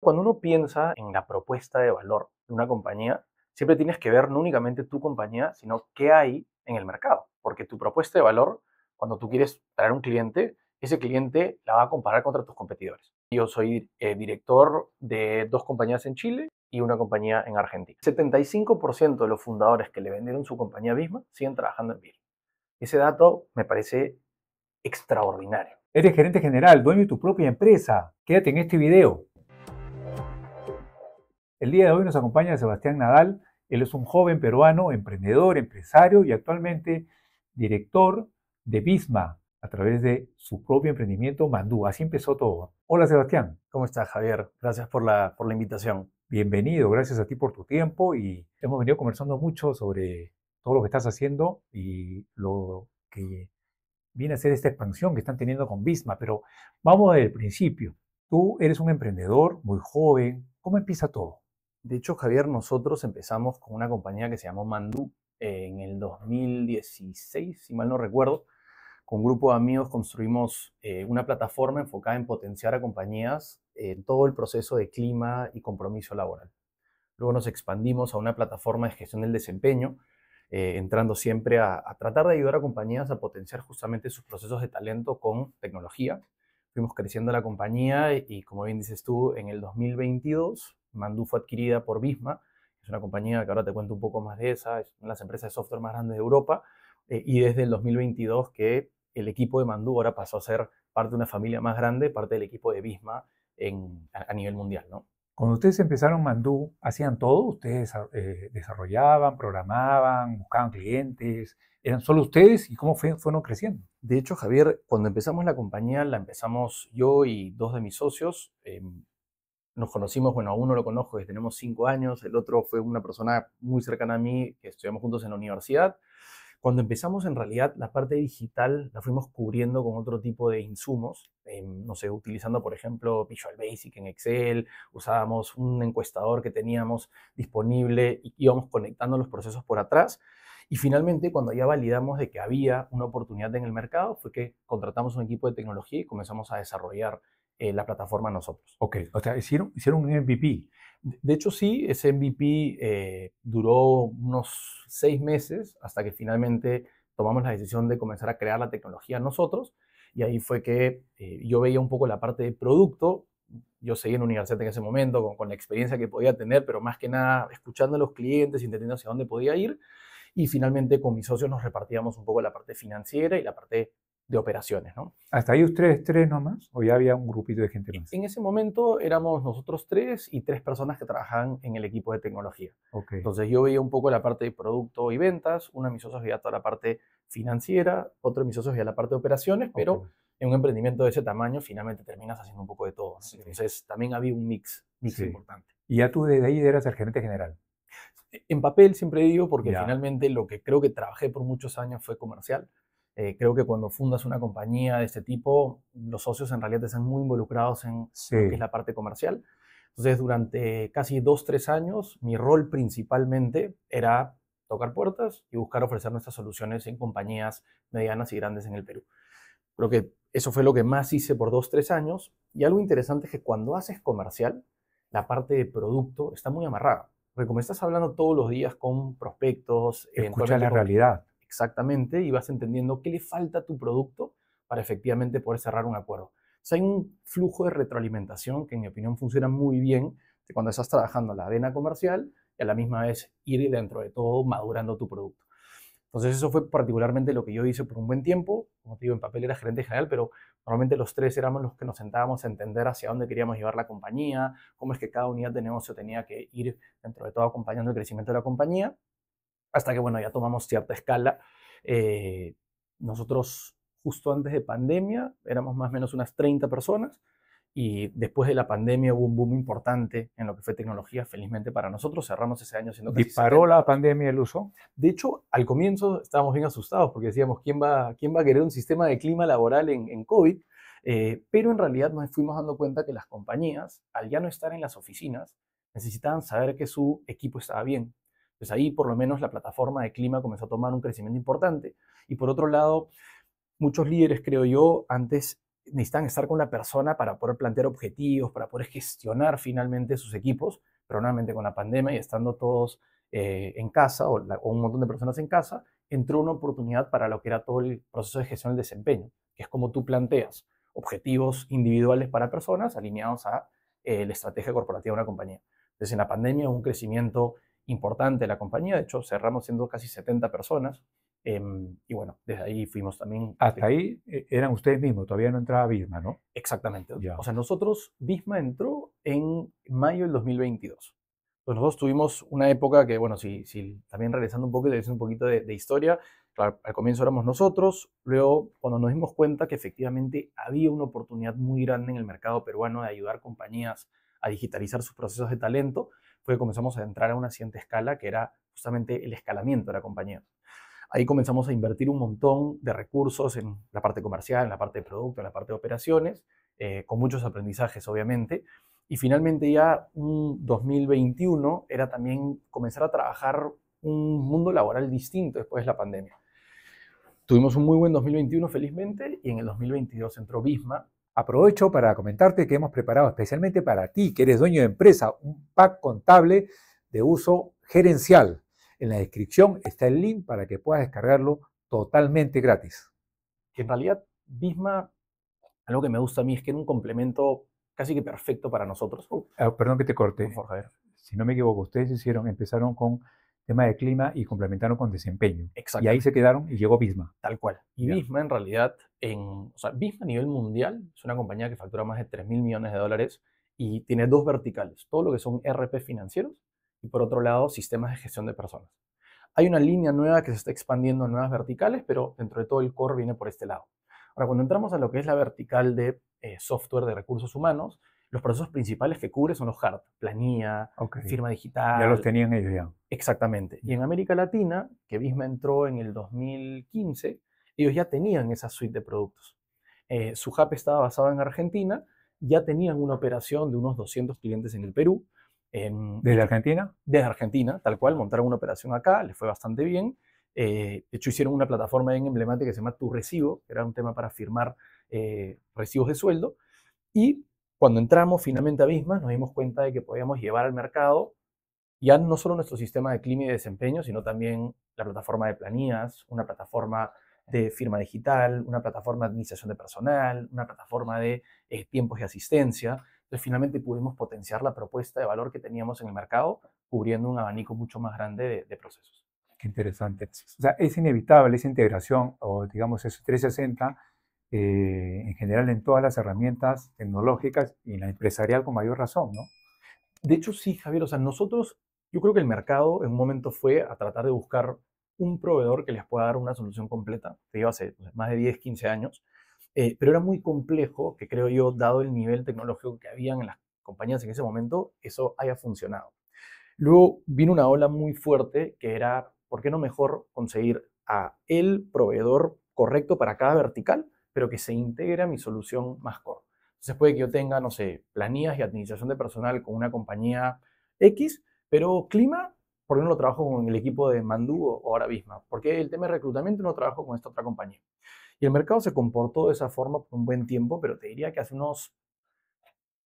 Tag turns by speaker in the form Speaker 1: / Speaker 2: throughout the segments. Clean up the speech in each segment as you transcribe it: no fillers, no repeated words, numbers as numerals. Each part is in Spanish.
Speaker 1: Cuando uno piensa en la propuesta de valor de una compañía, siempre tienes que ver no únicamente tu compañía, sino qué hay en el mercado. Porque tu propuesta de valor, cuando tú quieres traer un cliente, ese cliente la va a comparar contra tus competidores. Yo soy director de dos compañías en Chile y una compañía en Argentina. 75% de los fundadores que le vendieron su compañía misma siguen trabajando en Bill. Ese dato me parece extraordinario.
Speaker 2: Eres gerente general, dueño de tu propia empresa. Quédate en este video. El día de hoy nos acompaña Sebastián Nadal. Él es un joven peruano, emprendedor, empresario y actualmente director de Visma a través de su propio emprendimiento Mandú. Así empezó todo. Hola Sebastián.
Speaker 1: ¿Cómo estás, Javier? Gracias por la invitación.
Speaker 2: Bienvenido, gracias a ti por tu tiempo y hemos venido conversando mucho sobre todo lo que estás haciendo y lo que viene a ser esta expansión que están teniendo con Visma, pero vamos desde el principio. Tú eres un emprendedor muy joven. ¿Cómo empieza todo?
Speaker 1: De hecho, Javier, nosotros empezamos con una compañía que se llamó Mandú en el 2016, si mal no recuerdo. Con un grupo de amigos construimos una plataforma enfocada en potenciar a compañías en todo el proceso de clima y compromiso laboral. Luego nos expandimos a una plataforma de gestión del desempeño, entrando siempre a tratar de ayudar a compañías a potenciar justamente sus procesos de talento con tecnología. Fuimos creciendo la compañía y, como bien dices tú, en el 2022 Mandú fue adquirida por Visma, que es una compañía que ahora te cuento un poco más de esa, es una de las empresas de software más grandes de Europa, y desde el 2022 que el equipo de Mandú ahora pasó a ser parte de una familia más grande, parte del equipo de Visma a nivel mundial, ¿no?
Speaker 2: Cuando ustedes empezaron Mandú, ¿hacían todo? ¿Ustedes desarrollaban, programaban, buscaban clientes? ¿Eran solo ustedes? ¿Y cómo fueron creciendo?
Speaker 1: De hecho, Javier, cuando empezamos la compañía, la empezamos yo y dos de mis socios. Nos conocimos, bueno, a uno lo conozco desde tenemos 5 años, el otro fue una persona muy cercana a mí que estudiamos juntos en la universidad. Cuando empezamos, en realidad, la parte digital la fuimos cubriendo con otro tipo de insumos, no sé, utilizando, por ejemplo, Visual Basic en Excel, usábamos un encuestador que teníamos disponible y íbamos conectando los procesos por atrás. Y finalmente, cuando ya validamos de que había una oportunidad en el mercado, fue que contratamos un equipo de tecnología y comenzamos a desarrollar la plataforma nosotros.
Speaker 2: Ok, o sea, hicieron un MVP.
Speaker 1: De hecho, sí, ese MVP duró unos 6 meses hasta que finalmente tomamos la decisión de comenzar a crear la tecnología nosotros. Y ahí fue que yo veía un poco la parte de producto. Yo seguía en la universidad en ese momento con la experiencia que podía tener, pero más que nada escuchando a los clientes, entendiendo hacia dónde podía ir. Y finalmente con mis socios nos repartíamos un poco la parte financiera y la parte de operaciones, ¿no?
Speaker 2: ¿Hasta ahí ustedes tres nomás? ¿O ya había un grupito de gente más?
Speaker 1: En ese momento éramos nosotros tres y tres personas que trabajaban en el equipo de tecnología.
Speaker 2: Ok,
Speaker 1: Entonces yo veía un poco la parte de producto y ventas, uno de mis socios veía toda la parte financiera, otro de mis socios veía la parte de operaciones, pero
Speaker 2: ok.
Speaker 1: en un emprendimiento de ese tamaño finalmente terminas haciendo un poco de todo, ¿no?
Speaker 2: Sí,
Speaker 1: Entonces también había un mix
Speaker 2: sí.
Speaker 1: importante.
Speaker 2: Y ya tú desde ahí eras el gerente general.
Speaker 1: En papel siempre digo, porque
Speaker 2: Ya,
Speaker 1: finalmente lo que creo que trabajé por muchos años fue comercial. Creo que cuando fundas una compañía de este tipo, los socios en realidad están muy involucrados en lo que es
Speaker 2: sí.
Speaker 1: la parte comercial. Entonces, durante casi 2, 3 años, mi rol principalmente era tocar puertas y buscar ofrecer nuestras soluciones en compañías medianas y grandes en el Perú. Creo que eso fue lo que más hice por 2, 3 años. Y algo interesante es que cuando haces comercial, la parte de producto está muy amarrada. Porque como estás hablando todos los días con prospectos,
Speaker 2: Escucha
Speaker 1: eventualmente
Speaker 2: la
Speaker 1: con
Speaker 2: realidad.
Speaker 1: exactamente, y vas entendiendo qué le falta a tu producto para efectivamente poder cerrar un acuerdo. O sea, hay un flujo de retroalimentación que en mi opinión funciona muy bien de cuando estás trabajando la vena comercial y a la misma vez ir dentro de todo madurando tu producto. Entonces eso fue particularmente lo que yo hice por un buen tiempo. Como te digo, en papel era gerente general, pero normalmente los tres éramos los que nos sentábamos a entender hacia dónde queríamos llevar la compañía, cómo es que cada unidad de negocio tenía que ir dentro de todo acompañando el crecimiento de la compañía, hasta que, bueno, ya tomamos cierta escala. Eh, Nosotros, justo antes de pandemia, éramos más o menos unas 30 personas y después de la pandemia hubo un boom importante en lo que fue tecnología. Felizmente para nosotros cerramos ese año siendo casi
Speaker 2: ¿Disparó
Speaker 1: 70
Speaker 2: la
Speaker 1: personas.
Speaker 2: pandemia el uso?
Speaker 1: De hecho, al comienzo estábamos bien asustados porque decíamos, ¿quién va a querer un sistema de clima laboral en COVID? Pero en realidad nos fuimos dando cuenta que las compañías, al ya no estar en las oficinas, necesitaban saber que su equipo estaba bien. Pues ahí por lo menos la plataforma de clima comenzó a tomar un crecimiento importante. Y por otro lado, muchos líderes, creo yo, antes necesitan estar con la persona para poder plantear objetivos, para poder gestionar finalmente sus equipos, pero nuevamente con la pandemia y estando todos en casa o un montón de personas en casa, entró una oportunidad para lo que era todo el proceso de gestión del desempeño, que es como tú planteas objetivos individuales para personas alineados a la estrategia corporativa de una compañía. Entonces, en la pandemia hubo un crecimiento importante de la compañía, de hecho cerramos siendo casi 70 personas, y bueno, desde ahí fuimos también.
Speaker 2: Hasta ahí eran ustedes mismos, todavía no entraba Visma, ¿no?
Speaker 1: Exactamente.
Speaker 2: Ya.
Speaker 1: O sea, nosotros, Visma entró en mayo del 2022. Pues nosotros tuvimos una época que, bueno, si también regresando un poco y diciendo un poquito de historia, claro, al comienzo éramos nosotros, luego cuando nos dimos cuenta que efectivamente había una oportunidad muy grande en el mercado peruano de ayudar compañías a digitalizar sus procesos de talento, fue que comenzamos a entrar a una siguiente escala que era justamente el escalamiento de la compañía. Ahí comenzamos a invertir un montón de recursos en la parte comercial, en la parte de producto, en la parte de operaciones, con muchos aprendizajes, obviamente. Y finalmente ya un 2021 era también comenzar a trabajar un mundo laboral distinto después de la pandemia. Tuvimos un muy buen 2021, felizmente, y en el 2022 entró Visma.
Speaker 2: Aprovecho para comentarte que hemos preparado especialmente para ti, que eres dueño de empresa, un pack contable de uso gerencial. En la descripción está el link para que puedas descargarlo totalmente gratis.
Speaker 1: Que en realidad Visma, algo que me gusta a mí es que era un complemento casi que perfecto para nosotros.
Speaker 2: Perdón que te corte.
Speaker 1: Por favor, Javier.
Speaker 2: Si no me equivoco, ustedes empezaron con tema de clima y complementaron con desempeño. Y ahí
Speaker 1: Exactamente.
Speaker 2: se quedaron y llegó Visma.
Speaker 1: Tal cual. Y
Speaker 2: Ya.
Speaker 1: Visma en realidad, o sea, Visma a nivel mundial es una compañía que factura más de 3.000 millones de dólares y tiene dos verticales, todo lo que son ERP financieros y por otro lado sistemas de gestión de personas. Hay una línea nueva que se está expandiendo en nuevas verticales, pero dentro de todo el core viene por este lado. Ahora, cuando entramos a lo que es la vertical de software de recursos humanos, los procesos principales que cubre son los hard, planilla,
Speaker 2: Okay.
Speaker 1: firma
Speaker 2: Ya
Speaker 1: digital.
Speaker 2: los tenían ellos ya.
Speaker 1: Exactamente. Y en América Latina, que Visma entró en el 2015, ellos ya tenían esa suite de productos. Su hub estaba basado en Argentina, ya tenían una operación de unos 200 clientes en el Perú.
Speaker 2: ¿Desde Argentina?
Speaker 1: Desde Argentina, tal cual, montaron una operación acá, les fue bastante bien. De hecho, hicieron una plataforma bien emblemática que se llama Tu Recibo, que era un tema para firmar recibos de sueldo. Y cuando entramos finalmente a Visma, nos dimos cuenta de que podíamos llevar al mercado ya no solo nuestro sistema de clima y de desempeño, sino también la plataforma de planillas, una plataforma de firma digital, una plataforma de administración de personal, una plataforma de tiempos de asistencia. Entonces, finalmente pudimos potenciar la propuesta de valor que teníamos en el mercado, cubriendo un abanico mucho más grande de procesos.
Speaker 2: Qué interesante. O sea, es inevitable esa integración, o digamos, ese 360, en general en todas las herramientas tecnológicas y en la empresarial con mayor razón, ¿no?
Speaker 1: De hecho, sí, Javier, o sea, nosotros, yo creo que el mercado en un momento fue a tratar de buscar un proveedor que les pueda dar una solución completa, te digo, hace más de 10, 15 años, pero era muy complejo que creo yo, dado el nivel tecnológico que habían en las compañías en ese momento, eso haya funcionado. Luego vino una ola muy fuerte que era, ¿por qué no mejor conseguir a el proveedor correcto para cada vertical, pero que se integre a mi solución más core? Entonces puede que yo tenga, no sé, planillas y administración de personal con una compañía X, pero clima, ¿por qué no lo trabajo con el equipo de Mandú o ahora Visma? Porque el tema de reclutamiento no trabajo con esta otra compañía. Y el mercado se comportó de esa forma por un buen tiempo, pero te diría que hace unos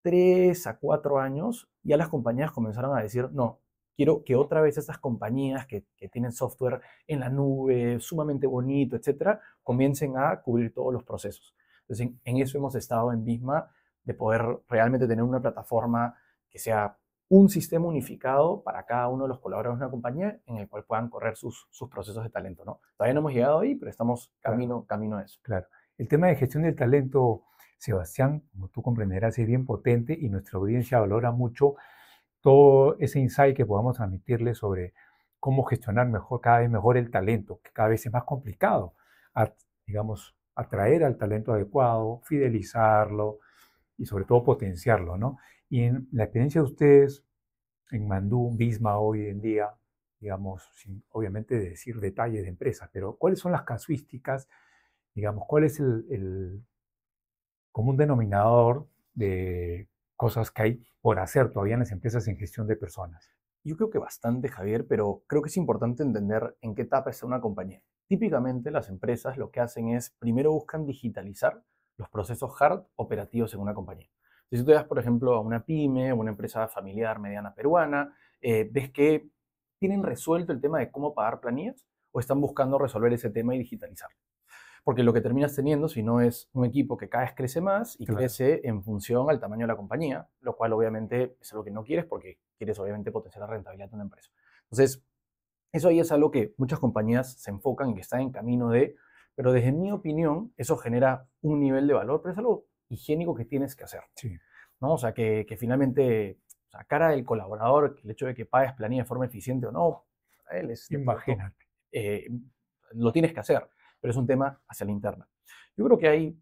Speaker 1: 3 a 4 años ya las compañías comenzaron a decir, no, quiero que otra vez estas compañías que tienen software en la nube, sumamente bonito, etcétera, comiencen a cubrir todos los procesos. Entonces, en eso hemos estado en Visma, de poder realmente tener una plataforma que sea un sistema unificado para cada uno de los colaboradores de una compañía en el cual puedan correr sus procesos de talento, ¿no? Todavía no hemos llegado ahí, pero estamos camino a eso.
Speaker 2: Claro. El tema de gestión del talento, Sebastián, como tú comprenderás, es bien potente y nuestra audiencia valora mucho todo ese insight que podamos transmitirle sobre cómo gestionar mejor, cada vez mejor el talento, que cada vez es más complicado, digamos, atraer al talento adecuado, fidelizarlo y sobre todo potenciarlo, ¿no? Y en la experiencia de ustedes en Mandú, Visma hoy en día, digamos, sin obviamente decir detalles de empresas, pero ¿cuáles son las casuísticas? Digamos, ¿cuál es el común denominador de cosas que hay por hacer todavía en las empresas en gestión de personas?
Speaker 1: Yo creo que bastante, Javier, pero creo que es importante entender en qué etapa está una compañía. Típicamente las empresas lo que hacen es, primero buscan digitalizar los procesos hard operativos en una compañía. Si tú te das, por ejemplo, a una pyme o una empresa familiar mediana peruana, ves que tienen resuelto el tema de cómo pagar planillas o están buscando resolver ese tema y digitalizar. Porque lo que terminas teniendo, si no, es un equipo que cada vez crece más y
Speaker 2: Claro.
Speaker 1: crece en función al tamaño de la compañía, lo cual obviamente es algo que no quieres porque quieres obviamente potenciar la rentabilidad de una empresa. Entonces, eso ahí es algo que muchas compañías se enfocan y que están en camino de, pero desde mi opinión, eso genera un nivel de valor, pero es algo higiénico que tienes que hacer,
Speaker 2: Sí.
Speaker 1: ¿no? O sea, que finalmente, o sea, cara del colaborador, el hecho de que pagues planilla de forma eficiente o no, a él es de pronto,
Speaker 2: Imagínate.
Speaker 1: eh, lo tienes que hacer, pero es un tema hacia la interna. Yo creo que hay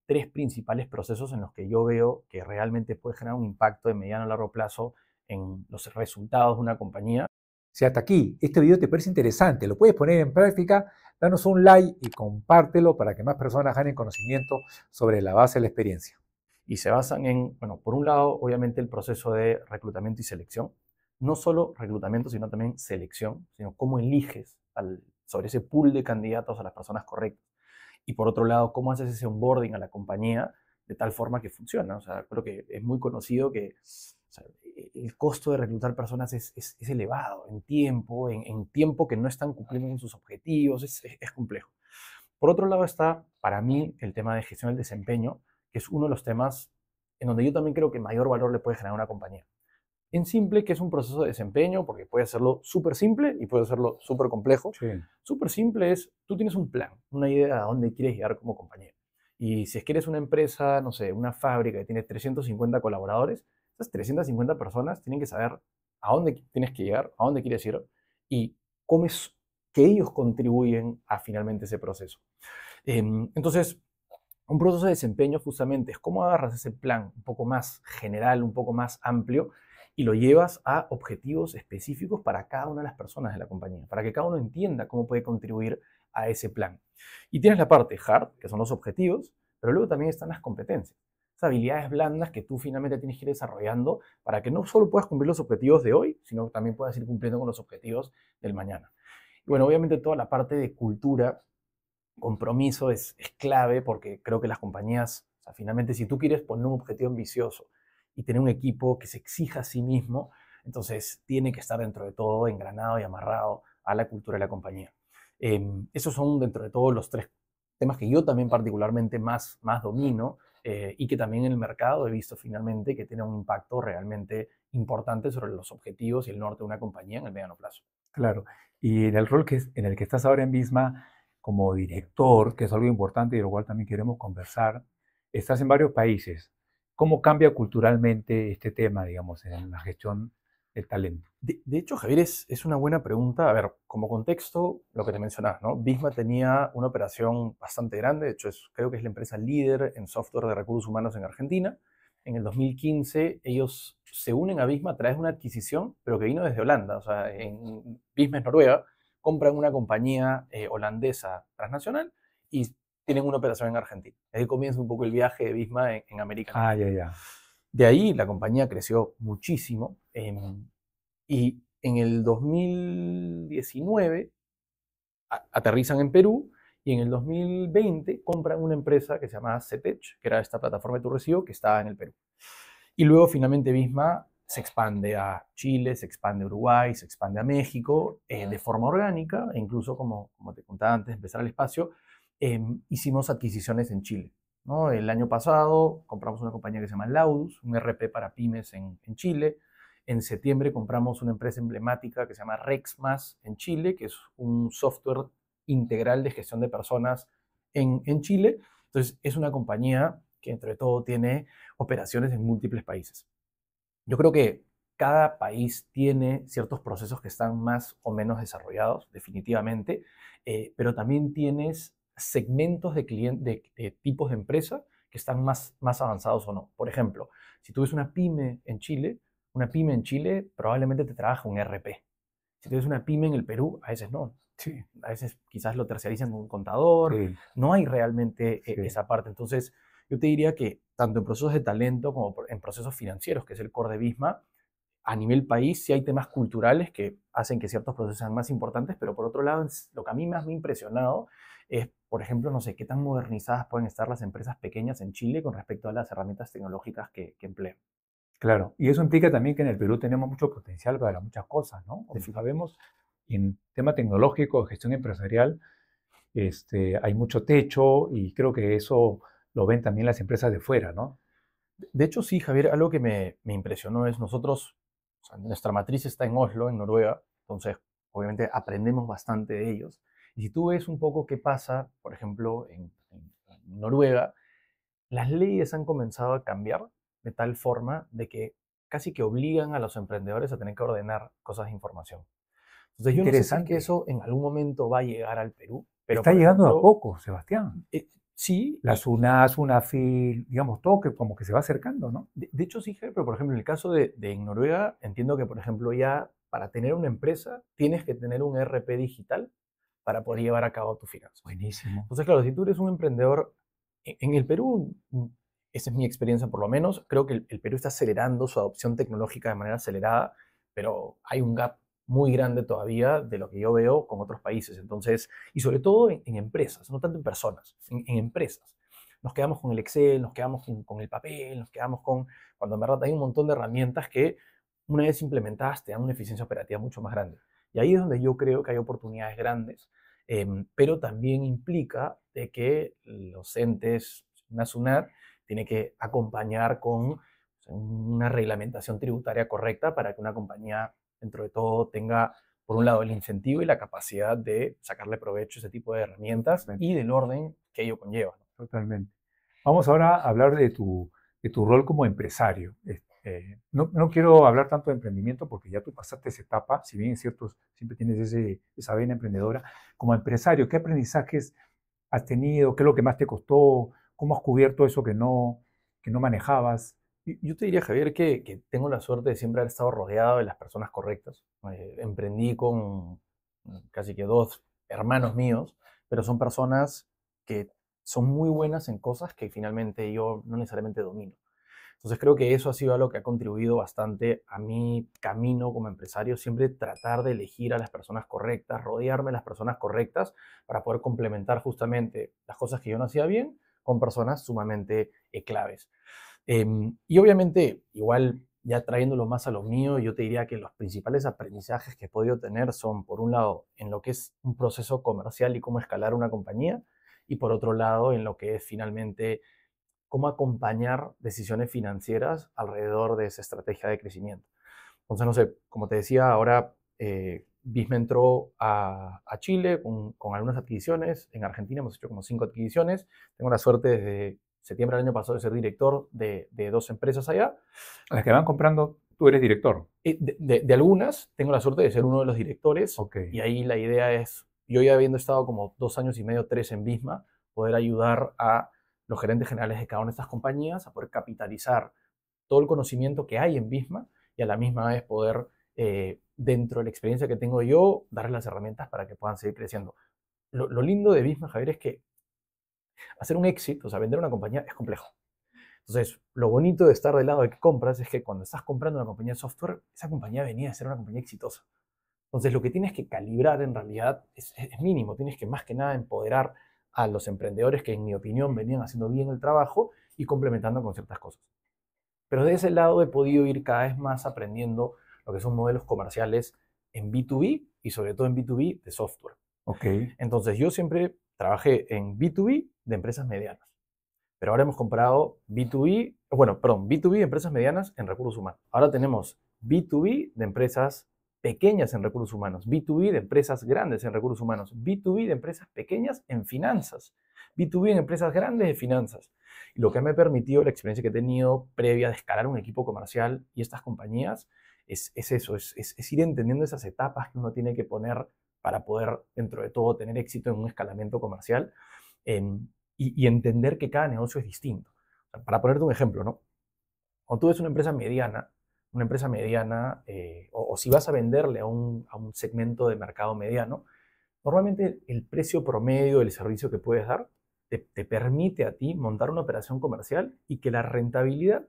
Speaker 1: tres principales procesos en los que yo veo que realmente puede generar un impacto de mediano a largo plazo en los resultados de una compañía.
Speaker 2: Si hasta aquí este video te parece interesante, lo puedes poner en práctica, danos un like y compártelo para que más personas ganen conocimiento sobre la base de la experiencia.
Speaker 1: Y se basan en, bueno, por un lado, obviamente el proceso de reclutamiento y selección. No solo reclutamiento, sino también selección, sino cómo eliges sobre ese pool de candidatos a las personas correctas. Y por otro lado, cómo haces ese onboarding a la compañía de tal forma que funciona. O sea, creo que es muy conocido que o sea, el costo de reclutar personas es elevado en tiempo que no están cumpliendo con sus objetivos, es complejo. Por otro lado está, para mí, el tema de gestión del desempeño, que es uno de los temas en donde yo también creo que mayor valor le puede generar a una compañía. En simple, que es un proceso de desempeño, porque puede hacerlo súper simple y puede hacerlo súper complejo.
Speaker 2: Sí.
Speaker 1: Súper simple es, tú tienes un plan, una idea a dónde quieres llegar como compañía. Y si es que eres una empresa, no sé, una fábrica que tiene 350 colaboradores, esas 350 personas tienen que saber a dónde tienes que llegar, a dónde quieres ir y cómo es que ellos contribuyen a finalmente ese proceso. Entonces, un proceso de desempeño justamente es cómo agarras ese plan un poco más general, un poco más amplio y lo llevas a objetivos específicos para cada una de las personas de la compañía, para que cada uno entienda cómo puede contribuir a ese plan. Y tienes la parte hard, que son los objetivos, pero luego también están las competencias, esas habilidades blandas que tú finalmente tienes que ir desarrollando para que no solo puedas cumplir los objetivos de hoy, sino que también puedas ir cumpliendo con los objetivos del mañana. Y bueno, obviamente toda la parte de cultura, compromiso es clave porque creo que las compañías, o sea, finalmente, si tú quieres poner un objetivo ambicioso y tener un equipo que se exija a sí mismo, entonces tiene que estar dentro de todo engranado y amarrado a la cultura de la compañía. Esos son dentro de todos los tres temas que yo también particularmente más domino y que también en el mercado he visto finalmente que tienen un impacto realmente importante sobre los objetivos y el norte de una compañía en el mediano plazo.
Speaker 2: Claro. Y en el rol en el que estás ahora en Visma, como director, que es algo importante y de lo cual también queremos conversar, estás en varios países. ¿Cómo cambia culturalmente este tema, digamos, en la gestión del talento?
Speaker 1: De hecho, Javier, es una buena pregunta. A ver, como contexto, lo que te mencionaba, ¿no? Visma tenía una operación bastante grande, de hecho, creo que es la empresa líder en software de recursos humanos en Argentina. En el 2015, ellos se unen a Visma a través de una adquisición, pero que vino desde Holanda. O sea, Visma es Noruega, compran una compañía holandesa transnacional y tienen una operación en Argentina. Ahí comienza un poco el viaje de Visma en América
Speaker 2: Ah,
Speaker 1: Latina.
Speaker 2: ya, ya.
Speaker 1: De ahí la compañía creció muchísimo. Y en el 2019 aterrizan en Perú y en el 2020 compran una empresa que se llama CETECH, que era esta plataforma de tu recibo que estaba en el Perú. Y luego finalmente Visma se expande a Chile, se expande a Uruguay, se expande a México de forma orgánica, e incluso como te contaba antes de empezar el espacio, hicimos adquisiciones en Chile, ¿no? El año pasado compramos una compañía que se llama Laudus, un RP para pymes en Chile. En septiembre compramos una empresa emblemática que se llama Rexmas en Chile, que es un software integral de gestión de personas en Chile. Entonces, es una compañía que entre todo tiene operaciones en múltiples países. Yo creo que cada país tiene ciertos procesos que están más o menos desarrollados, definitivamente, pero también tienes segmentos de tipos de empresa que están más avanzados o no. Por ejemplo, si tú ves una pyme en Chile probablemente te trabaja un RP. Si tú ves una pyme en el Perú, a veces no.
Speaker 2: Sí,
Speaker 1: A veces quizás lo terciarizan con un contador.
Speaker 2: sí,
Speaker 1: No hay realmente
Speaker 2: sí.
Speaker 1: esa parte. Entonces, yo te diría que tanto en procesos de talento como en procesos financieros, que es el core de Visma, a nivel país sí hay temas culturales que hacen que ciertos procesos sean más importantes, pero por otro lado, lo que a mí más me ha impresionado es, por ejemplo, no sé, qué tan modernizadas pueden estar las empresas pequeñas en Chile con respecto a las herramientas tecnológicas que emplean.
Speaker 2: Claro, y eso implica también que en el Perú tenemos mucho potencial para muchas cosas, ¿no? Como
Speaker 1: Definitivamente.
Speaker 2: sabemos, en tema tecnológico, gestión empresarial, hay mucho techo y creo que eso lo ven también las empresas de fuera, ¿no?
Speaker 1: De hecho, sí, Javier, algo que me impresionó es nosotros, o sea, nuestra matriz está en Oslo, en Noruega, entonces obviamente aprendemos bastante de ellos. Y si tú ves un poco qué pasa, por ejemplo, en Noruega, las leyes han comenzado a cambiar de tal forma de que casi que obligan a los emprendedores a tener que ordenar cosas de información. Entonces yo no sé si es que
Speaker 2: Interesante.
Speaker 1: eso en algún momento va a llegar al Perú, pero
Speaker 2: Está
Speaker 1: por
Speaker 2: llegando a
Speaker 1: ejemplo,
Speaker 2: poco, Sebastián.
Speaker 1: sí,
Speaker 2: La SUNAS, UNAFIL, digamos, todo que como que se va acercando, ¿no?
Speaker 1: de hecho sí, pero por ejemplo en el caso de en Noruega, entiendo que por ejemplo ya para tener una empresa tienes que tener un ERP digital para poder llevar a cabo tus finanzas.
Speaker 2: Buenísimo.
Speaker 1: Entonces, claro, si tú eres un emprendedor, en el Perú, esa es mi experiencia por lo menos, creo que el Perú está acelerando su adopción tecnológica de manera acelerada, pero hay un gap muy grande todavía de lo que yo veo con otros países. Entonces, y sobre todo en empresas, no tanto en personas, en empresas. Nos quedamos con el Excel, nos quedamos con el papel, nos quedamos con, cuando en verdad hay un montón de herramientas que una vez implementadas te dan una eficiencia operativa mucho más grande. Y ahí es donde yo creo que hay oportunidades grandes, pero también implica de que los entes, una SUNAT, tiene que acompañar con una reglamentación tributaria correcta para que una compañía, dentro de todo, tenga, por un lado, el incentivo y la capacidad de sacarle provecho a ese tipo de herramientas y del orden que ello conlleva.
Speaker 2: Totalmente. Vamos ahora a hablar de tu rol como empresario. No quiero hablar tanto de emprendimiento porque ya tú pasaste esa etapa, si bien es cierto, siempre tienes esa vena emprendedora. Como empresario, ¿qué aprendizajes has tenido? ¿Qué es lo que más te costó? ¿Cómo has cubierto eso que no manejabas?
Speaker 1: Yo te diría, Javier, que tengo la suerte de siempre haber estado rodeado de las personas correctas. Emprendí con casi que dos hermanos míos, pero son personas que son muy buenas en cosas que finalmente yo no necesariamente domino. Entonces creo que eso ha sido algo que ha contribuido bastante a mi camino como empresario, siempre tratar de elegir a las personas correctas, rodearme de las personas correctas para poder complementar justamente las cosas que yo no hacía bien con personas sumamente claves. Y obviamente, igual ya trayéndolo más a lo mío, yo te diría que los principales aprendizajes que he podido tener son, por un lado, en lo que es un proceso comercial y cómo escalar una compañía, y por otro lado, en lo que es finalmente cómo acompañar decisiones financieras alrededor de esa estrategia de crecimiento. Entonces, no sé, como te decía, ahora Visma entró a Chile con algunas adquisiciones. En Argentina hemos hecho como 5 adquisiciones. Tengo la suerte desde septiembre del año pasado de ser director de 2 empresas allá.
Speaker 2: A las que van comprando, tú eres director.
Speaker 1: De algunas tengo la suerte de ser uno de los directores.
Speaker 2: Ok.
Speaker 1: Y ahí la idea es, yo ya habiendo estado como 2 años y medio, 3 en Visma, poder ayudar a los gerentes generales de cada una de estas compañías a poder capitalizar todo el conocimiento que hay en Visma y a la misma vez poder, dentro de la experiencia que tengo yo, darles las herramientas para que puedan seguir creciendo. Lo lindo de Visma, Javier, es que hacer un éxito, o sea, vender una compañía es complejo. Entonces, lo bonito de estar del lado de que compras es que cuando estás comprando una compañía de software, esa compañía venía a ser una compañía exitosa. Entonces, lo que tienes que calibrar en realidad es mínimo. Tienes que más que nada empoderar a los emprendedores que, en mi opinión, venían haciendo bien el trabajo y complementando con ciertas cosas. Pero de ese lado he podido ir cada vez más aprendiendo lo que son modelos comerciales en B2B y sobre todo en B2B de software.
Speaker 2: Ok.
Speaker 1: Entonces yo siempre trabajé en B2B de empresas medianas, pero ahora hemos comprado B2B, bueno, perdón, B2B de empresas medianas en recursos humanos. Ahora tenemos B2B de empresas pequeñas en recursos humanos, B2B de empresas grandes en recursos humanos, B2B de empresas pequeñas en finanzas, B2B en empresas grandes de finanzas. Y lo que me ha permitido la experiencia que he tenido previa de escalar un equipo comercial y estas compañías es eso, es ir entendiendo esas etapas que uno tiene que poner para poder, dentro de todo, tener éxito en un escalamiento comercial y entender que cada negocio es distinto. O sea, para ponerte un ejemplo, ¿no? Cuando tú ves una empresa mediana, o si vas a venderle a un segmento de mercado mediano, normalmente el precio promedio del servicio que puedes dar te permite a ti montar una operación comercial y que la rentabilidad,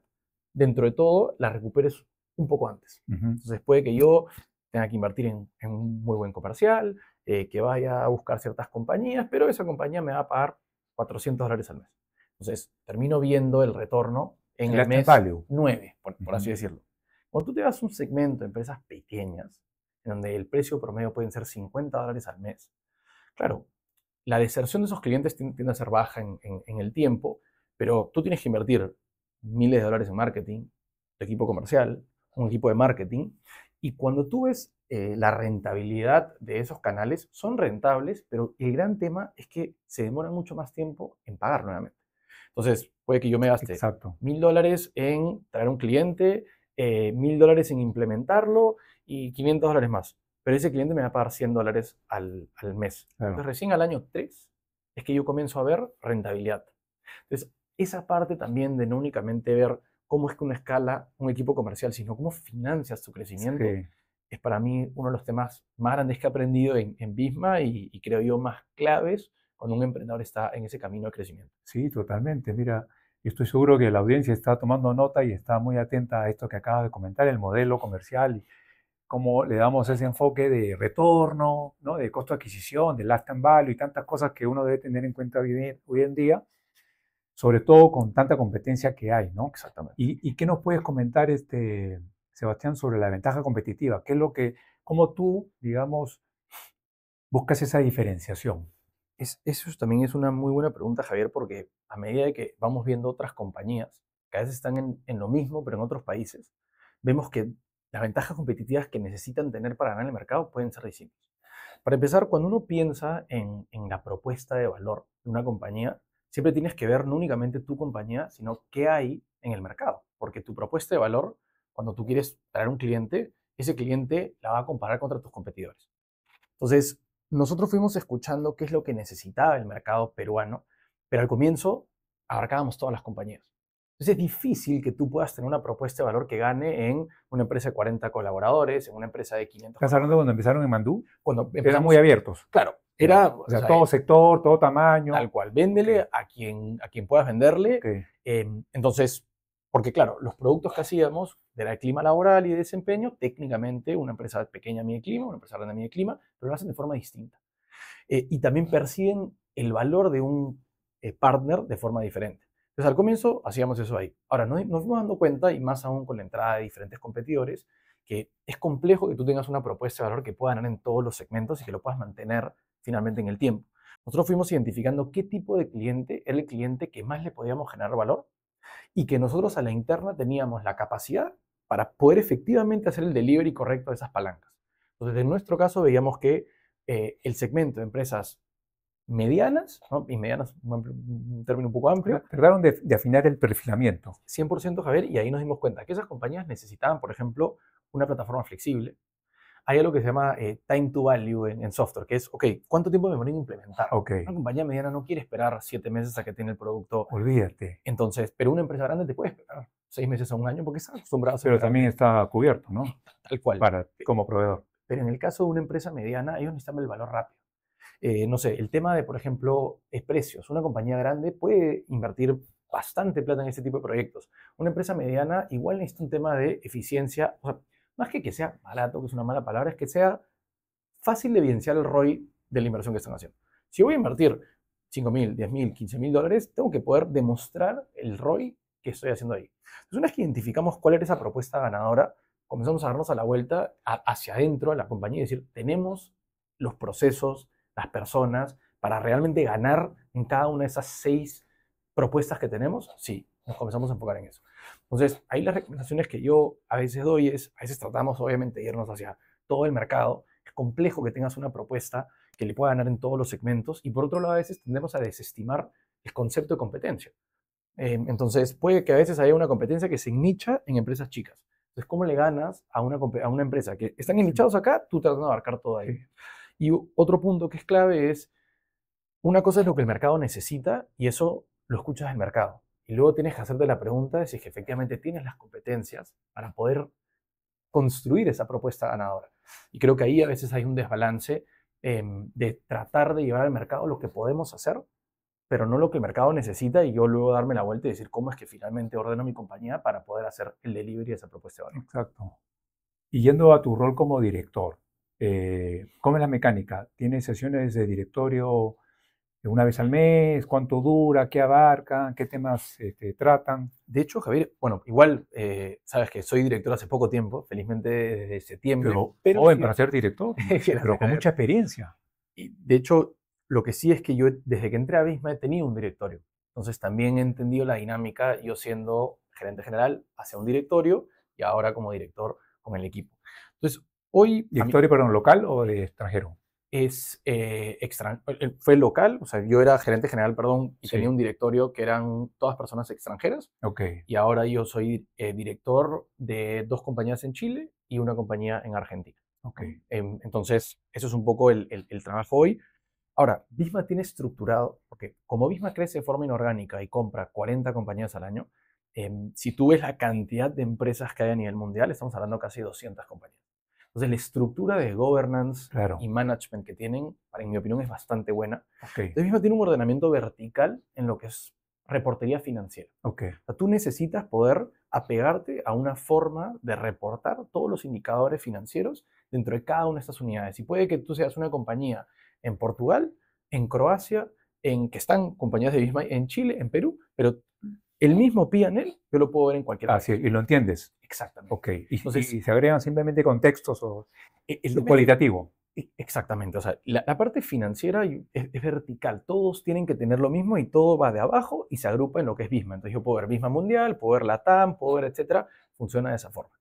Speaker 1: dentro de todo, la recuperes un poco antes.
Speaker 2: Uh -huh.
Speaker 1: Entonces puede que yo tenga que invertir en un muy buen comercial, que vaya a buscar ciertas compañías, pero esa compañía me va a pagar $400 al mes. Entonces, termino viendo el retorno en
Speaker 2: El
Speaker 1: el
Speaker 2: lifetime
Speaker 1: mes
Speaker 2: value.
Speaker 1: 9, por así
Speaker 2: Ujú.
Speaker 1: decirlo. Cuando tú te vas a un segmento de empresas pequeñas, en donde el precio promedio pueden ser $50 al mes, claro, la deserción de esos clientes tiende a ser baja en el tiempo, pero tú tienes que invertir miles de dólares en marketing, tu equipo comercial, un equipo de marketing, y cuando tú ves la rentabilidad de esos canales, son rentables, pero el gran tema es que se demora mucho más tiempo en pagar nuevamente. Entonces, puede que yo me gaste
Speaker 2: Exacto.
Speaker 1: $1000 en traer un cliente, $1000 en implementarlo y $500 más. Pero ese cliente me va a pagar $100 al mes.
Speaker 2: Claro.
Speaker 1: Entonces, recién al año 3 es que yo comienzo a ver rentabilidad. Entonces, esa parte también de no únicamente ver cómo es que uno escala un equipo comercial, sino cómo financias tu crecimiento,
Speaker 2: Sí,
Speaker 1: es para mí uno de los temas más grandes que he aprendido en Visma y creo yo más claves cuando un emprendedor está en ese camino de crecimiento.
Speaker 2: sí, totalmente. Mira, yo estoy seguro que la audiencia está tomando nota y está muy atenta a esto que acabas de comentar, el modelo comercial y cómo le damos ese enfoque de retorno, ¿no? De costo de adquisición, de lifetime value y tantas cosas que uno debe tener en cuenta hoy en día, sobre todo con tanta competencia que hay, ¿no?
Speaker 1: Exactamente.
Speaker 2: ¿Y qué nos puedes comentar, Sebastián, sobre la ventaja competitiva? ¿Qué es lo que, cómo tú, digamos, buscas esa diferenciación?
Speaker 1: Eso también es una muy buena pregunta, Javier, porque a medida de que vamos viendo otras compañías que a veces están en lo mismo, pero en otros países, vemos que las ventajas competitivas que necesitan tener para ganar el mercado pueden ser distintas. Para empezar, cuando uno piensa en la propuesta de valor de una compañía, siempre tienes que ver no únicamente tu compañía, sino qué hay en el mercado. Porque tu propuesta de valor, cuando tú quieres traer un cliente, ese cliente la va a comparar contra tus competidores. Entonces, nosotros fuimos escuchando qué es lo que necesitaba el mercado peruano, pero al comienzo abarcábamos todas las compañías. Entonces es difícil que tú puedas tener una propuesta de valor que gane en una empresa de 40 colaboradores, en una empresa de 500
Speaker 2: ¿Estás hablando
Speaker 1: colaboradores.
Speaker 2: cuando empezaron en Mandú?
Speaker 1: Cuando
Speaker 2: Eran muy
Speaker 1: empezamos,
Speaker 2: abiertos.
Speaker 1: claro,
Speaker 2: Ya.
Speaker 1: era,
Speaker 2: O
Speaker 1: o
Speaker 2: sea,
Speaker 1: sea,
Speaker 2: todo sector, todo
Speaker 1: tal
Speaker 2: tamaño.
Speaker 1: cual,
Speaker 2: Ok,
Speaker 1: véndele a quien puedas venderle.
Speaker 2: ok.
Speaker 1: Entonces, porque claro, los productos que hacíamos era el clima laboral y de desempeño, técnicamente una empresa pequeña mide clima, una empresa grande mide clima, pero lo hacen de forma distinta. Y también perciben el valor de un partner de forma diferente. Entonces, al comienzo hacíamos eso ahí. Ahora, nos fuimos dando cuenta, y más aún con la entrada de diferentes competidores, que es complejo que tú tengas una propuesta de valor que pueda ganar en todos los segmentos y que lo puedas mantener finalmente en el tiempo. Nosotros fuimos identificando qué tipo de cliente era el cliente que más le podíamos generar valor y que nosotros a la interna teníamos la capacidad para poder efectivamente hacer el delivery correcto de esas palancas. Entonces, en nuestro caso veíamos que el segmento de empresas medianas, ¿no? Y medianas, un término un poco amplio,
Speaker 2: Trataron de afinar el perfilamiento.
Speaker 1: 100% Javier, y ahí nos dimos cuenta que esas compañías necesitaban, por ejemplo, una plataforma flexible. Hay algo que se llama time to value en software, que es, ok, ¿cuánto tiempo me demora en implementar?
Speaker 2: Ok,
Speaker 1: Una compañía mediana no quiere esperar 7 meses a que tiene el producto.
Speaker 2: olvídate.
Speaker 1: Entonces, pero una empresa grande te puede esperar 6 meses a un año porque está acostumbrado a
Speaker 2: Pero
Speaker 1: esperar
Speaker 2: también está cubierto, ¿no?
Speaker 1: tal cual.
Speaker 2: Para, como proveedor.
Speaker 1: Pero en el caso de una empresa mediana, ellos necesitan el valor rápido. No sé, el tema de, por ejemplo, precios. Una compañía grande puede invertir bastante plata en este tipo de proyectos. Una empresa mediana igual necesita un tema de eficiencia, o sea, más que sea barato, que es una mala palabra, es que sea fácil de evidenciar el ROI de la inversión que están haciendo. Si voy a invertir 5.000, 10.000, $15.000, tengo que poder demostrar el ROI que estoy haciendo ahí. Entonces, una vez que identificamos cuál era esa propuesta ganadora, comenzamos a darnos a la vuelta hacia adentro de la compañía y decir, tenemos los procesos, las personas, para realmente ganar en cada una de esas 6 propuestas que tenemos. Sí, nos comenzamos a enfocar en eso. Entonces, ahí las recomendaciones que yo a veces doy es, a veces tratamos obviamente de irnos hacia todo el mercado. Es complejo que tengas una propuesta que le pueda ganar en todos los segmentos, y por otro lado a veces tendemos a desestimar el concepto de competencia. Entonces puede que a veces haya una competencia que se nicha en empresas chicas. Entonces, ¿cómo le ganas a una empresa que están nichados acá, tú tratando de abarcar todo ahí?
Speaker 2: Sí.
Speaker 1: Y otro punto que es clave es, una cosa es lo que el mercado necesita y eso lo escuchas del mercado. Y luego tienes que hacerte la pregunta de si es que efectivamente tienes las competencias para poder construir esa propuesta ganadora. Y creo que ahí a veces hay un desbalance de tratar de llevar al mercado lo que podemos hacer, pero no lo que el mercado necesita, y yo luego darme la vuelta y decir cómo es que finalmente ordeno mi compañía para poder hacer el delivery de esa propuesta de valor.
Speaker 2: Exacto. Y yendo a tu rol como director, ¿cómo es la mecánica? ¿Tienes sesiones de directorio una vez al mes? ¿Cuánto dura? ¿Qué abarcan? ¿Qué temas tratan?
Speaker 1: De hecho, Javier, bueno, igual sabes que soy director hace poco tiempo, felizmente desde septiembre,
Speaker 2: Pero
Speaker 1: pero
Speaker 2: joven
Speaker 1: sí,
Speaker 2: para ser director,
Speaker 1: gracias,
Speaker 2: pero con
Speaker 1: Javier.
Speaker 2: mucha experiencia.
Speaker 1: Y de hecho, lo que sí es que yo desde que entré a Visma he tenido un directorio. Entonces también he entendido la dinámica, yo siendo gerente general hacia un directorio y ahora como director con el equipo. Entonces, hoy a mí
Speaker 2: ¿Directorio, perdón, local o de extranjero?
Speaker 1: es fue local, o sea, yo era gerente general, perdón, y tenía
Speaker 2: Sí,
Speaker 1: un directorio que eran todas personas extranjeras.
Speaker 2: ok,
Speaker 1: Y ahora yo soy director de dos compañías en Chile y una compañía en Argentina,
Speaker 2: ok.
Speaker 1: ¿no? Entonces, eso es un poco el trabajo hoy. Ahora, Visma tiene estructurado, porque como Visma crece de forma inorgánica y compra 40 compañías al año, si tú ves la cantidad de empresas que hay a nivel mundial, estamos hablando casi 200 compañías. Entonces, la estructura de governance y
Speaker 2: Claro,
Speaker 1: management que tienen, en mi opinión, es bastante buena.
Speaker 2: ok,
Speaker 1: Entonces, Visma tiene un ordenamiento vertical en lo que es reportería financiera.
Speaker 2: ok.
Speaker 1: O sea, tú necesitas poder apegarte a una forma de reportar todos los indicadores financieros dentro de cada una de estas unidades. Y puede que tú seas una compañía en Portugal, en Croacia, en que están compañías de Bismarck en Chile, en Perú, pero el mismo P&L yo lo puedo ver en cualquier
Speaker 2: Ah, sí,
Speaker 1: país.
Speaker 2: y lo entiendes.
Speaker 1: Exactamente.
Speaker 2: Ok. Y
Speaker 1: Entonces,
Speaker 2: se agregan simplemente contextos o
Speaker 1: el
Speaker 2: lo
Speaker 1: tema es que
Speaker 2: cualitativo.
Speaker 1: exactamente, o sea, la parte financiera es vertical, todos tienen que tener lo mismo y todo va de abajo y se agrupa en lo que es Visma. Entonces yo puedo ver Visma Mundial, puedo ver Latam, puedo ver, etcétera, funciona de esa forma.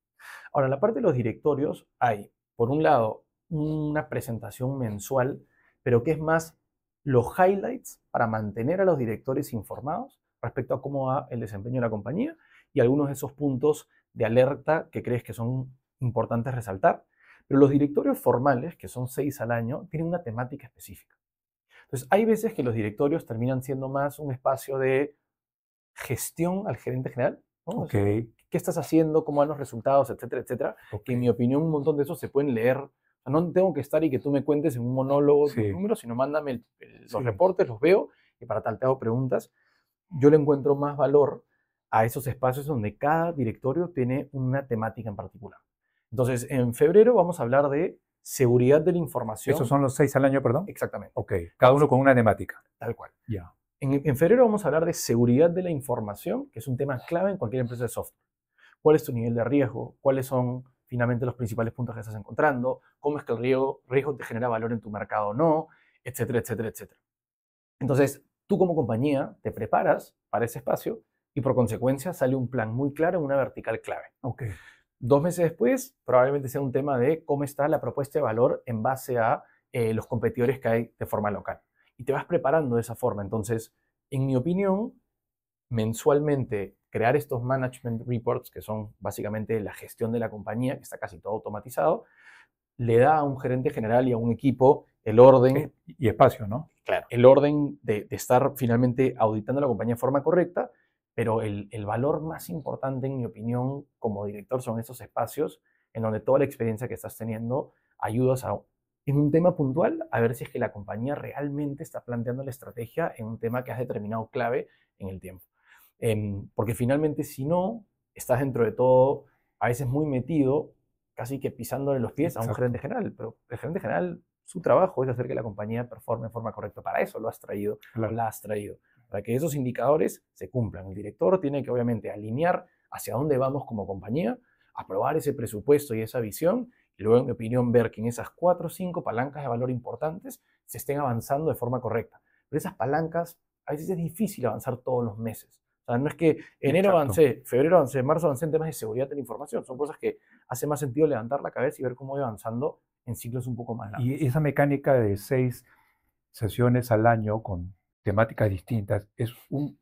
Speaker 1: Ahora, en la parte de los directorios hay, por un lado, una presentación mensual, pero que es más los highlights para mantener a los directores informados respecto a cómo va el desempeño de la compañía y algunos de esos puntos de alerta que crees que son importantes resaltar. Pero los directorios formales, que son 6 al año, tienen una temática específica. Entonces, hay veces que los directorios terminan siendo más un espacio de gestión al gerente general, ¿no? O
Speaker 2: Ok,
Speaker 1: sea, ¿qué estás haciendo? ¿Cómo van los resultados? Etcétera, etcétera.
Speaker 2: ok.
Speaker 1: Que en mi opinión un montón de esos se pueden leer. O sea, no tengo que estar y que tú me cuentes en un monólogo los
Speaker 2: Sí,
Speaker 1: números, sino mándame los
Speaker 2: sí.
Speaker 1: reportes, los veo y para tal te hago preguntas. Yo le encuentro más valor a esos espacios donde cada directorio tiene una temática en particular. Entonces, en febrero vamos a hablar de seguridad de la
Speaker 2: ¿Esos
Speaker 1: información.
Speaker 2: son los 6 al año, perdón?
Speaker 1: Exactamente.
Speaker 2: Ok, cada
Speaker 1: Vamos,
Speaker 2: uno con una temática.
Speaker 1: tal cual.
Speaker 2: Ya.
Speaker 1: En febrero vamos a hablar de seguridad de la información, que es un tema clave en cualquier empresa de software. ¿Cuál es tu nivel de riesgo? ¿Cuáles son finalmente los principales puntos que estás encontrando? ¿Cómo es que el riesgo te genera valor en tu mercado o no? Etcétera, etcétera, etcétera. Entonces, tú como compañía te preparas para ese espacio y por consecuencia sale un plan muy claro en una vertical clave.
Speaker 2: Ok,
Speaker 1: 2 meses después, probablemente sea un tema de cómo está la propuesta de valor en base a los competidores que hay de forma local. Y te vas preparando de esa forma. Entonces, en mi opinión, mensualmente crear estos management reports, que son básicamente la gestión de la compañía, que está casi todo automatizado, le da a un gerente general y a un equipo el orden,
Speaker 2: y espacio, ¿no?
Speaker 1: claro, el orden de estar finalmente auditando la compañía de forma correcta, pero el valor más importante, en mi opinión, como director, son esos espacios en donde toda la experiencia que estás teniendo ayudas a, en un tema puntual, a ver si es que la compañía realmente está planteando la estrategia en un tema que has determinado clave en el tiempo. Porque finalmente, si no, estás dentro de todo, a veces muy metido, casi que pisándole los pies a un
Speaker 2: Exacto.
Speaker 1: gerente general, pero el gerente general, su trabajo es hacer que la compañía performe de forma correcta. Para eso lo has traído o
Speaker 2: Claro.
Speaker 1: la has traído, para que esos indicadores se cumplan. El director tiene que obviamente alinear hacia dónde vamos como compañía, aprobar ese presupuesto y esa visión, y luego, en mi opinión, ver que en esas 4 o 5 palancas de valor importantes se estén avanzando de forma correcta. Pero esas palancas, a veces es difícil avanzar todos los meses. O sea, no es que enero
Speaker 2: Exacto.
Speaker 1: avancé, febrero avancé, marzo avancé en temas de seguridad de la información. Son cosas que hace más sentido levantar la cabeza y ver cómo voy avanzando en ciclos un poco más
Speaker 2: Y
Speaker 1: largos.
Speaker 2: esa mecánica de 6 sesiones al año con temáticas distintas es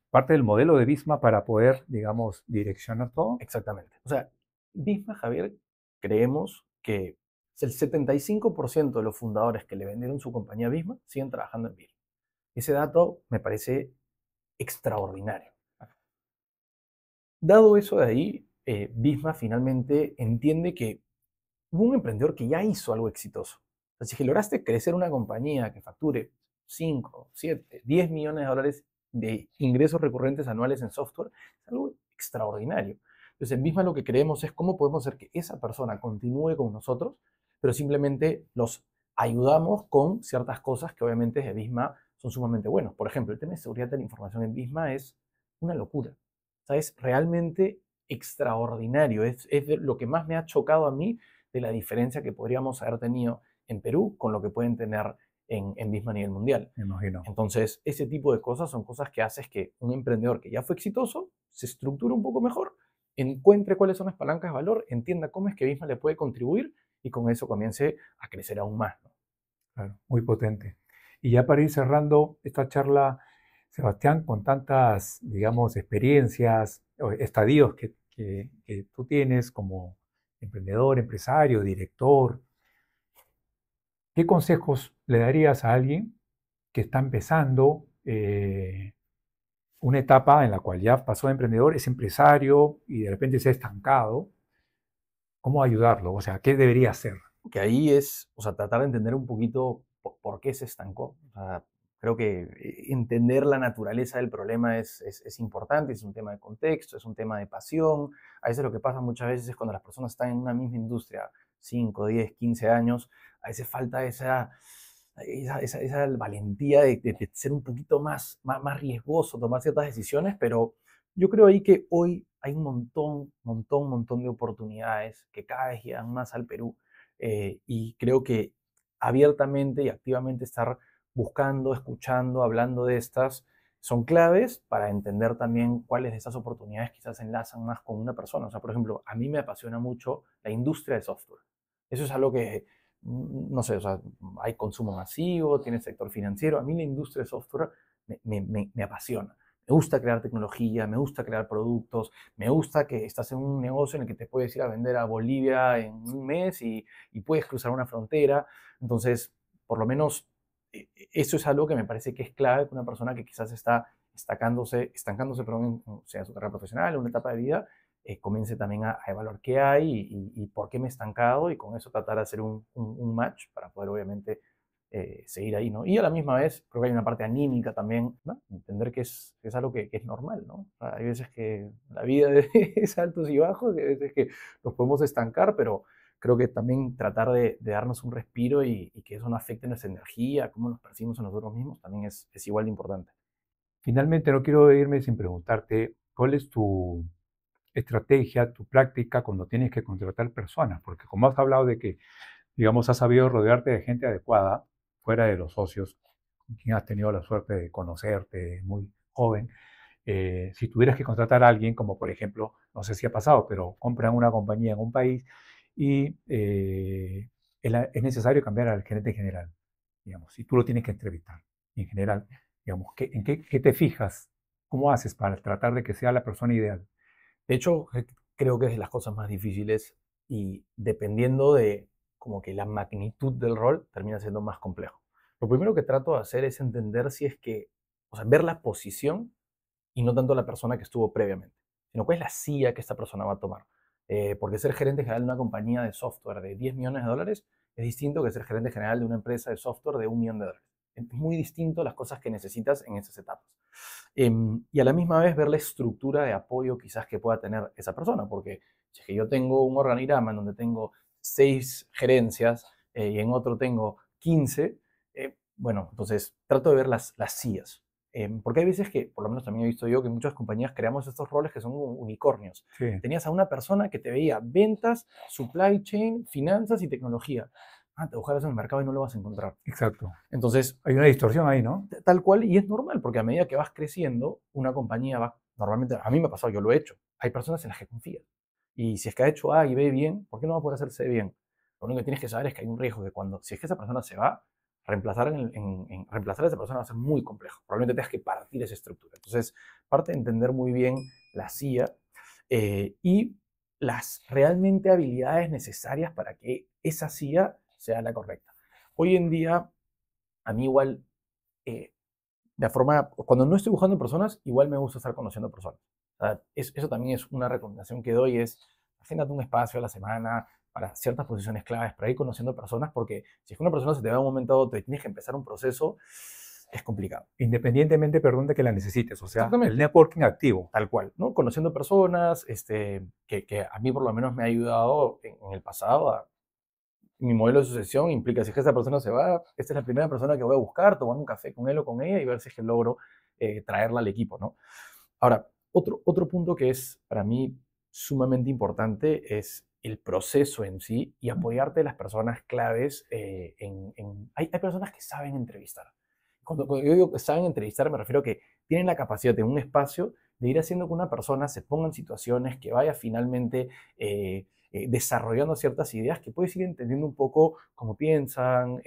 Speaker 2: parte del modelo de Visma para poder, digamos, direccionar todo.
Speaker 1: Exactamente. O sea, Bisma, Javier, creemos que el 75% de los fundadores que le vendieron su compañía a Bisma siguen trabajando en Bisma. Ese dato me parece extraordinario. Dado eso de ahí, Bisma finalmente entiende que hubo un emprendedor que ya hizo algo exitoso. O sea, si lograste crecer una compañía que facture 5, 7, 10 millones de dólares de ingresos recurrentes anuales en software, es algo extraordinario. Entonces, en Visma lo que creemos es cómo podemos hacer que esa persona continúe con nosotros, pero simplemente los ayudamos con ciertas cosas que obviamente de Visma son sumamente buenos. Por ejemplo, el tema de seguridad de la información en Visma es una locura. O sea, es realmente extraordinario. Es de lo que más me ha chocado a mí de la diferencia que podríamos haber tenido en Perú con lo que pueden tener en Visma a nivel mundial.
Speaker 2: Me imagino.
Speaker 1: Entonces, ese tipo de cosas son cosas que haces que un emprendedor que ya fue exitoso se estructure un poco mejor, encuentre cuáles son las palancas de valor, entienda cómo es que Visma le puede contribuir y con eso comience a crecer aún más, ¿no?
Speaker 2: Claro, muy potente. Y ya para ir cerrando esta charla, Sebastián, con tantas, digamos, experiencias o estadios que tú tienes como emprendedor, empresario, director, ¿qué consejos le darías a alguien que está empezando una etapa en la cual ya pasó de emprendedor, es empresario y de repente se ha estancado? ¿Cómo ayudarlo? O sea, ¿qué debería hacer?
Speaker 1: Que ahí es, o sea, tratar de entender un poquito por qué se estancó. O sea, creo que entender la naturaleza del problema es importante, es un tema de contexto, es un tema de pasión. A veces lo que pasa muchas veces es cuando las personas están en una misma industria 5, 10, 15 años, a veces falta esa valentía de ser un poquito más riesgoso, tomar ciertas decisiones, pero yo creo ahí que hoy hay un montón de oportunidades que cada vez llegan más al Perú, y creo que abiertamente y activamente estar buscando, escuchando, hablando de estas, son claves para entender también cuáles de esas oportunidades quizás se enlazan más con una persona. O sea, por ejemplo, a mí me apasiona mucho la industria del software. Eso es algo que, no sé, o sea, hay consumo masivo, tiene sector financiero. A mí la industria del software me apasiona. Me gusta crear tecnología, me gusta crear productos, me gusta que estás en un negocio en el que te puedes ir a vender a Bolivia en un mes y puedes cruzar una frontera. Entonces, por lo menos eso es algo que me parece que es clave para una persona que quizás está estancándose perdón, sea en su carrera profesional, en una etapa de vida, comience también a evaluar qué hay y por qué me he estancado y con eso tratar de hacer un match para poder obviamente seguir ahí, ¿no? Y a la misma vez creo que hay una parte anímica también, ¿no? Entender que es algo que es normal, ¿no? O sea, hay veces que la vida es altos y bajos, y hay veces que nos podemos estancar, pero creo que también tratar de darnos un respiro y que eso no afecte nuestra energía, cómo nos percibimos a nosotros mismos, también es igual de importante.
Speaker 2: Finalmente, no quiero irme sin preguntarte cuál es tu estrategia, tu práctica cuando tienes que contratar personas, porque como has hablado de que, digamos, has sabido rodearte de gente adecuada, fuera de los socios, con quien has tenido la suerte de conocerte muy joven, si tuvieras que contratar a alguien, como por ejemplo, no sé si ha pasado, pero compran una compañía en un país y es necesario cambiar al gerente general, digamos, y tú lo tienes que entrevistar. En general, digamos, ¿qué te fijas? ¿Cómo haces para tratar de que sea la persona ideal?
Speaker 1: De hecho, creo que es de las cosas más difíciles y dependiendo de como que la magnitud del rol termina siendo más complejo. Lo primero que trato de hacer es entender si es que, o sea, ver la posición y no tanto la persona que estuvo previamente, sino cuál es la silla que esta persona va a tomar. Porque ser gerente general de una compañía de software de 10 millones de dólares es distinto que ser gerente general de una empresa de software de 1 millón de dólares. Es muy distinto las cosas que necesitas en esas etapas. Y a la misma vez ver la estructura de apoyo quizás que pueda tener esa persona, porque si es que yo tengo un organigrama en donde tengo 6 gerencias y en otro tengo 15, bueno, entonces trato de ver las sillas. Porque hay veces que, por lo menos también he visto yo, que muchas compañías creamos estos roles que son unicornios.
Speaker 2: Sí,
Speaker 1: Tenías a una persona que te veía ventas, supply chain, finanzas y tecnología. Te buscas en el mercado y no lo vas a encontrar.
Speaker 2: exacto.
Speaker 1: Entonces,
Speaker 2: Hay una distorsión ahí, ¿no?
Speaker 1: tal cual, y es normal, porque a medida que vas creciendo, una compañía va, normalmente, a mí me ha pasado, yo lo he hecho, hay personas en las que confías. Y si es que ha hecho A y B bien, ¿por qué no va a poder hacer C bien? Lo único que tienes que saber es que hay un riesgo que cuando, si es que esa persona se va, reemplazar a esa persona va a ser muy complejo. Probablemente tengas que partir esa estructura. Entonces, parte de entender muy bien la CIA y las realmente habilidades necesarias para que esa CIA sea la correcta. Hoy en día, a mí igual eh, de forma, cuando no estoy buscando personas, igual me gusta estar conociendo personas. O sea, eso también es una recomendación que doy, es agéndate un espacio a la semana para ciertas posiciones claves, para ir conociendo personas, porque si es que una persona se te va a un momento dado, te tienes que empezar un proceso, es complicado.
Speaker 2: Independientemente, perdón, de que la necesites. O sea,
Speaker 1: Exactamente.
Speaker 2: el networking activo.
Speaker 1: Tal cual, ¿no? Conociendo personas, que a mí por lo menos me ha ayudado en el pasado. Mi modelo de sucesión implica, si es que esa persona se va, esta es la primera persona que voy a buscar, tomar un café con él o con ella y ver si es que logro traerla al equipo, ¿no? Ahora, otro punto que es para mí sumamente importante es el proceso en sí y apoyarte de las personas claves. Hay personas que saben entrevistar. Cuando yo digo que saben entrevistar, me refiero a que tienen la capacidad en un espacio de ir haciendo que una persona se ponga en situaciones, que vaya finalmente desarrollando ciertas ideas, que puedes ir entendiendo un poco cómo piensan,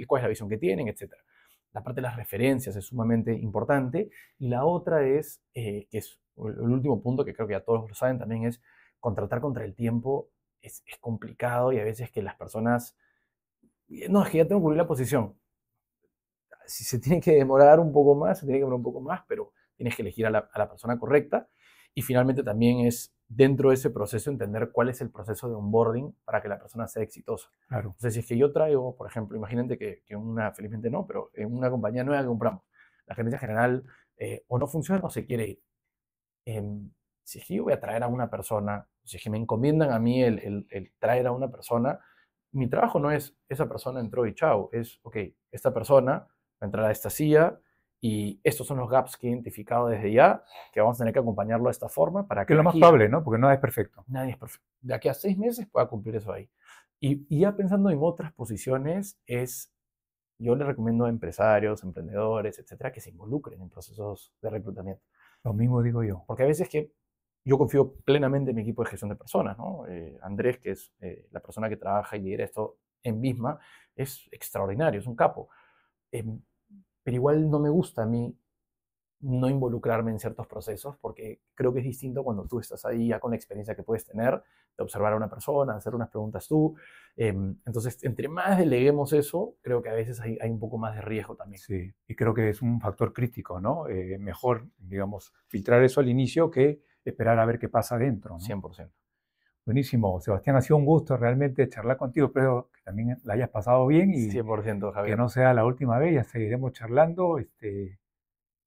Speaker 1: cuál es la visión que tienen, etc. La parte de las referencias es sumamente importante. Y la otra es, que es el último punto, que creo que ya todos lo saben también, es contratar contra el tiempo. Es complicado y a veces que las personas, no, es que ya tengo que cubrir la posición. Si se tiene que demorar un poco más, se tiene que demorar un poco más, pero tienes que elegir a la persona correcta. Y finalmente también es, dentro de ese proceso, entender cuál es el proceso de onboarding para que la persona sea exitosa.
Speaker 2: Claro.
Speaker 1: Entonces, si es que yo traigo, por ejemplo, imagínate que felizmente no, pero en una compañía nueva que compramos, la gerencia general o no funciona o se quiere ir. Si es que yo voy a traer a una persona, si es que me encomiendan a mí el traer a una persona, mi trabajo no es esa persona entró y chao, es, ok, esta persona va a entrar a esta silla y estos son los gaps que he identificado desde ya, que vamos a tener que acompañarlo de esta forma para
Speaker 2: Que es lo más
Speaker 1: aquí
Speaker 2: probable, ¿no? Porque nada es perfecto.
Speaker 1: nadie es perfecto. De aquí a 6 meses pueda cumplir eso ahí. Y ya pensando en otras posiciones, yo le recomiendo a empresarios, emprendedores, etcétera, que se involucren en procesos de reclutamiento.
Speaker 2: Lo mismo digo yo.
Speaker 1: Porque a veces que yo confío plenamente en mi equipo de gestión de personas, ¿no? Andrés, que es la persona que trabaja y lidera esto en Visma, es extraordinario, es un capo. Pero igual no me gusta a mí no involucrarme en ciertos procesos porque creo que es distinto cuando tú estás ahí ya con la experiencia que puedes tener de observar a una persona, hacer unas preguntas tú. Entonces, entre más deleguemos eso, creo que a veces hay un poco más de riesgo también.
Speaker 2: Sí, y creo que es un factor crítico, ¿no? Mejor, digamos, filtrar eso al inicio que esperar a ver qué pasa adentro, ¿no?
Speaker 1: 100%.
Speaker 2: Buenísimo, Sebastián, ha sido un gusto realmente charlar contigo, espero que también la hayas pasado bien y
Speaker 1: 100%, Javier.
Speaker 2: que no sea la última vez, ya seguiremos charlando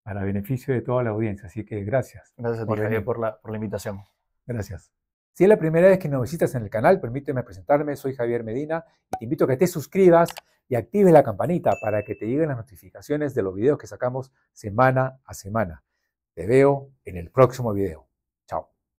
Speaker 2: para beneficio de toda la audiencia, así que gracias.
Speaker 1: Gracias a ti, Javier, por la invitación.
Speaker 2: Gracias. Si es la primera vez que nos visitas en el canal, permíteme presentarme, soy Javier Medina y te invito a que te suscribas y actives la campanita para que te lleguen las notificaciones de los videos que sacamos semana a semana. Te veo en el próximo video.